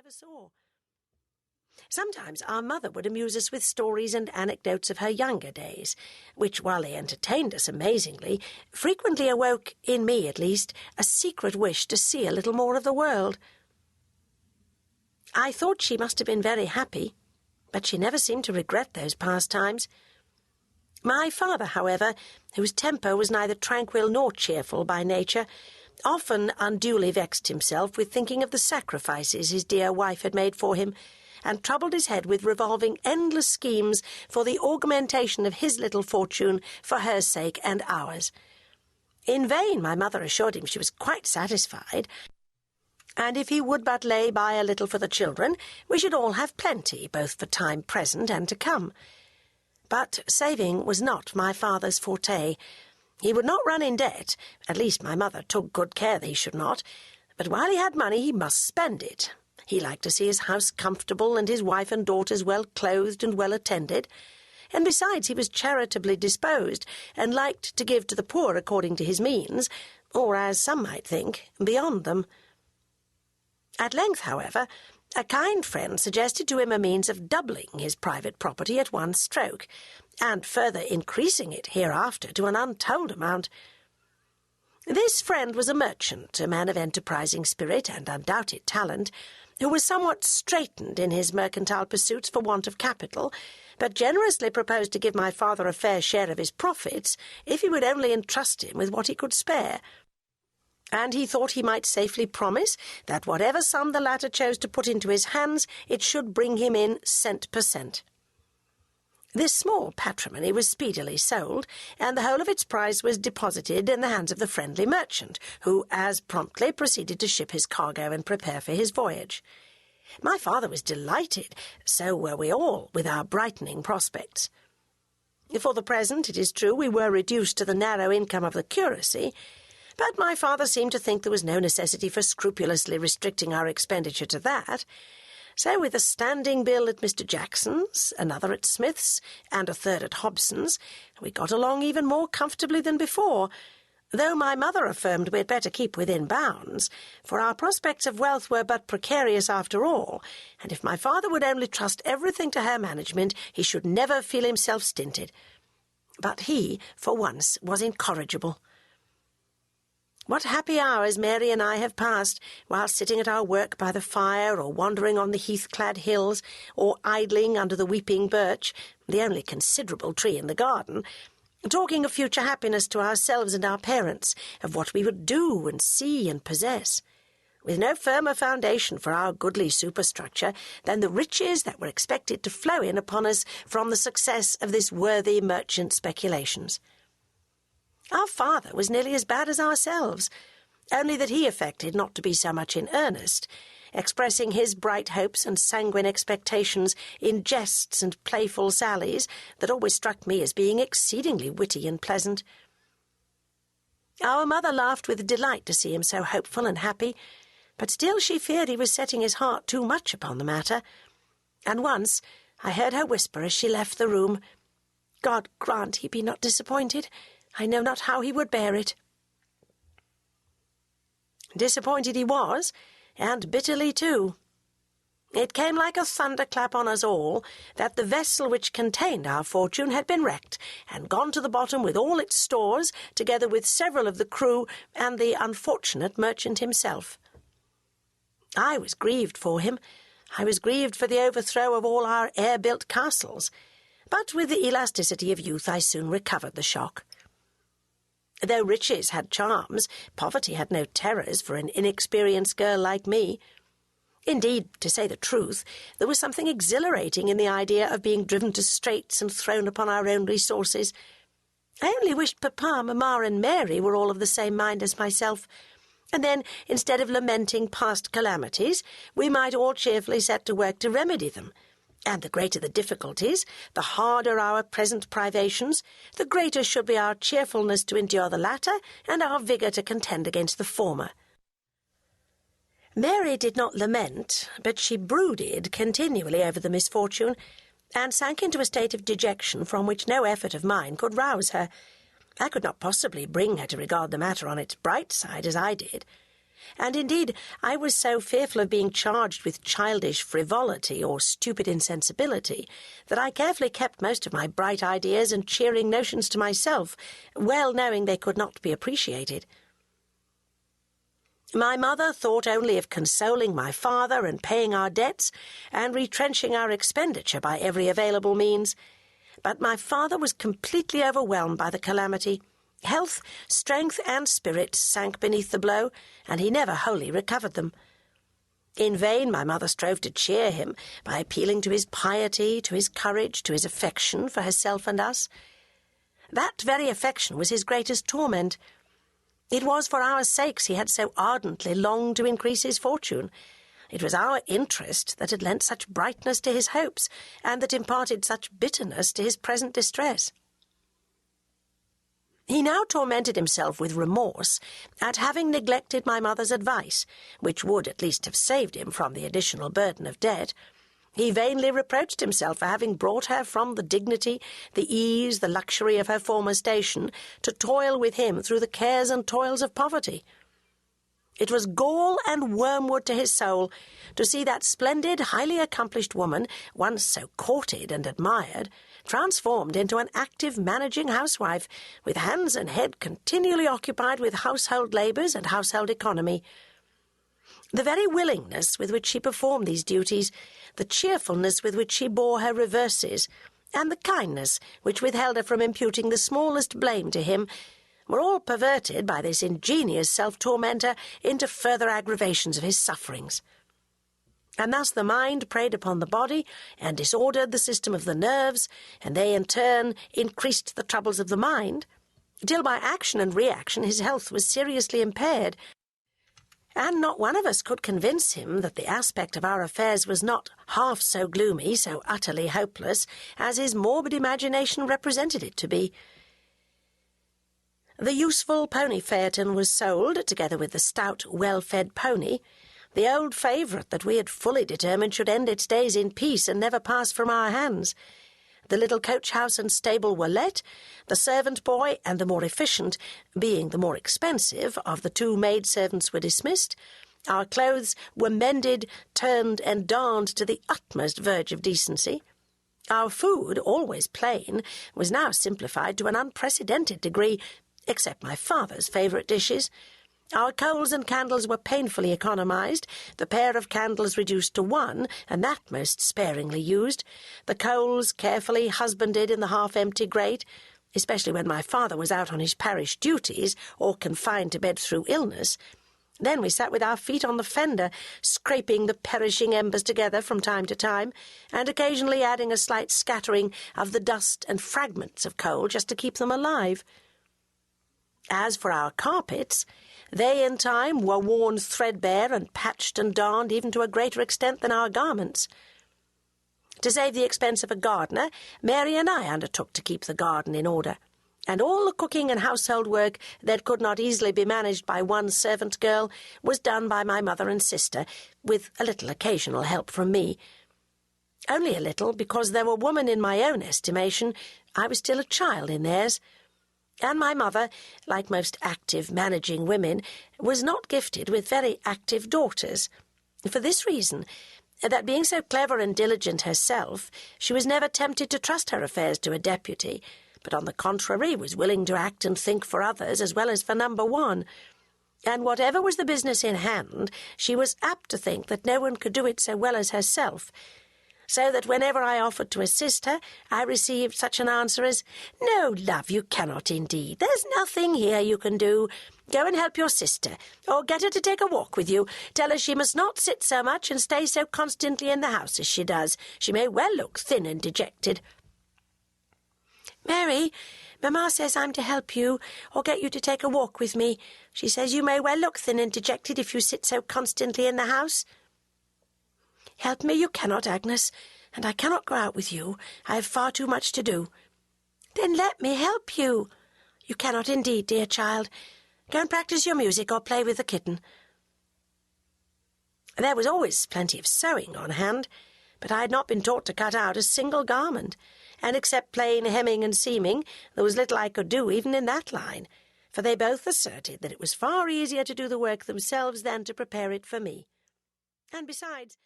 ever saw. Sometimes our mother would amuse us with stories and anecdotes of her younger days, which, while they entertained us amazingly, frequently awoke, in me at least, a secret wish to see a little more of the world. I thought she must have been very happy, but she never seemed to regret those past times. My father, however, whose temper was neither tranquil nor cheerful by nature, often unduly vexed himself with thinking of the sacrifices his dear wife had made for him, and troubled his head with revolving endless schemes for the augmentation of his little fortune for her sake and ours. In vain my mother assured him she was quite satisfied, and if he would but lay by a little for the children, we should all have plenty, both for time present and to come. But saving was not my father's forte. He would not run in debt, at least my mother took good care that he should not, but while he had money he must spend it. He liked to see his house comfortable and his wife and daughters well clothed and well attended, and besides he was charitably disposed, and liked to give to the poor according to his means, or, as some might think, beyond them. At length, however, a kind friend suggested to him a means of doubling his private property at one stroke, and further increasing it hereafter to an untold amount. This friend was a merchant, a man of enterprising spirit and undoubted talent, who was somewhat straitened in his mercantile pursuits for want of capital, but generously proposed to give my father a fair share of his profits if he would only entrust him with what he could spare. And he thought he might safely promise that whatever sum the latter chose to put into his hands, it should bring him in cent per cent. This small patrimony was speedily sold, and the whole of its price was deposited in the hands of the friendly merchant, who as promptly proceeded to ship his cargo and prepare for his voyage. My father was delighted, so were we all, with our brightening prospects. For the present, it is true, we were reduced to the narrow income of the curacy, but my father seemed to think there was no necessity for scrupulously restricting our expenditure to that. So, with a standing bill at Mr. Jackson's, another at Smith's, and a third at Hobson's, we got along even more comfortably than before, though my mother affirmed we had better keep within bounds, for our prospects of wealth were but precarious after all, and if my father would only trust everything to her management, he should never feel himself stinted. But he, for once, was incorrigible. What happy hours Mary and I have passed while sitting at our work by the fire, or wandering on the heath-clad hills, or idling under the weeping birch, the only considerable tree in the garden, talking of future happiness to ourselves and our parents, of what we would do and see and possess, with no firmer foundation for our goodly superstructure than the riches that were expected to flow in upon us from the success of this worthy merchant's speculations. Our father was nearly as bad as ourselves, only that he affected not to be so much in earnest, expressing his bright hopes and sanguine expectations in jests and playful sallies that always struck me as being exceedingly witty and pleasant. Our mother laughed with delight to see him so hopeful and happy, but still she feared he was setting his heart too much upon the matter, and once I heard her whisper as she left the room, "God grant he be not disappointed. I know not how he would bear it." Disappointed he was, and bitterly too. It came like a thunderclap on us all that the vessel which contained our fortune had been wrecked, and gone to the bottom with all its stores, together with several of the crew and the unfortunate merchant himself. I was grieved for him. I was grieved for the overthrow of all our air-built castles, but with the elasticity of youth I soon recovered the shock. Though riches had charms, poverty had no terrors for an inexperienced girl like me. Indeed, to say the truth, there was something exhilarating in the idea of being driven to straits and thrown upon our own resources. I only wished Papa, Mamma, and Mary were all of the same mind as myself, and then, instead of lamenting past calamities, we might all cheerfully set to work to remedy them. And the greater the difficulties, the harder our present privations, the greater should be our cheerfulness to endure the latter, and our vigour to contend against the former. Mary did not lament, but she brooded continually over the misfortune, and sank into a state of dejection from which no effort of mine could rouse her. I could not possibly bring her to regard the matter on its bright side as I did. And indeed I was so fearful of being charged with childish frivolity or stupid insensibility that I carefully kept most of my bright ideas and cheering notions to myself, well knowing they could not be appreciated. My mother thought only of consoling my father and paying our debts and retrenching our expenditure by every available means. But my father was completely overwhelmed by the calamity. Health, strength, and spirit sank beneath the blow, and he never wholly recovered them. In vain my mother strove to cheer him by appealing to his piety, to his courage, to his affection for herself and us. That very affection was his greatest torment. It was for our sakes he had so ardently longed to increase his fortune. It was our interest that had lent such brightness to his hopes, and that imparted such bitterness to his present distress. He now tormented himself with remorse at having neglected my mother's advice, which would at least have saved him from the additional burden of debt. He vainly reproached himself for having brought her from the dignity, the ease, the luxury of her former station, to toil with him through the cares and toils of poverty. It was gall and wormwood to his soul to see that splendid, highly accomplished woman, once so courted and admired, transformed into an active, managing housewife, with hands and head continually occupied with household labours and household economy. The very willingness with which she performed these duties, the cheerfulness with which she bore her reverses, and the kindness which withheld her from imputing the smallest blame to him, were all perverted by this ingenious self-tormentor into further aggravations of his sufferings. And thus the mind preyed upon the body and disordered the system of the nerves, and they in turn increased the troubles of the mind, till by action and reaction his health was seriously impaired, and not one of us could convince him that the aspect of our affairs was not half so gloomy, so utterly hopeless, as his morbid imagination represented it to be. The useful pony phaeton was sold, together with the stout, well-fed pony, the old favourite that we had fully determined should end its days in peace and never pass from our hands. The little coach-house and stable were let, the servant-boy and the more efficient, being the more expensive, of the two maid-servants were dismissed, our clothes were mended, turned, and darned to the utmost verge of decency. Our food, always plain, was now simplified to an unprecedented degree, except my father's favourite dishes. Our coals and candles were painfully economized, the pair of candles reduced to one, and that most sparingly used, the coals carefully husbanded in the half-empty grate, especially when my father was out on his parish duties or confined to bed through illness. Then we sat with our feet on the fender, scraping the perishing embers together from time to time, and occasionally adding a slight scattering of the dust and fragments of coal just to keep them alive. As for our carpets, they in time were worn threadbare and patched and darned even to a greater extent than our garments. To save the expense of a gardener, Mary and I undertook to keep the garden in order, and all the cooking and household work that could not easily be managed by one servant girl was done by my mother and sister, with a little occasional help from me. Only a little, because though a woman in my own estimation, I was still a child in theirs. And my mother, like most active, managing women, was not gifted with very active daughters. For this reason, that being so clever and diligent herself, she was never tempted to trust her affairs to a deputy, but on the contrary was willing to act and think for others as well as for number one. And whatever was the business in hand, she was apt to think that no one could do it so well as herself, so that whenever I offered to assist her, I received such an answer as, "No, love, you cannot indeed. There's nothing here you can do. Go and help your sister, or get her to take a walk with you. Tell her she must not sit so much and stay so constantly in the house as she does. She may well look thin and dejected." "Mary, Mamma says I'm to help you, or get you to take a walk with me. She says you may well look thin and dejected if you sit so constantly in the house." "Help me you cannot, Agnes, and I cannot go out with you. I have far too much to do." "Then let me help you." "You cannot indeed, dear child. Go and practice your music or play with the kitten." There was always plenty of sewing on hand, but I had not been taught to cut out a single garment, and except plain hemming and seaming, there was little I could do even in that line. for they both asserted that it was far easier to do the work themselves than to prepare it for me. And besides,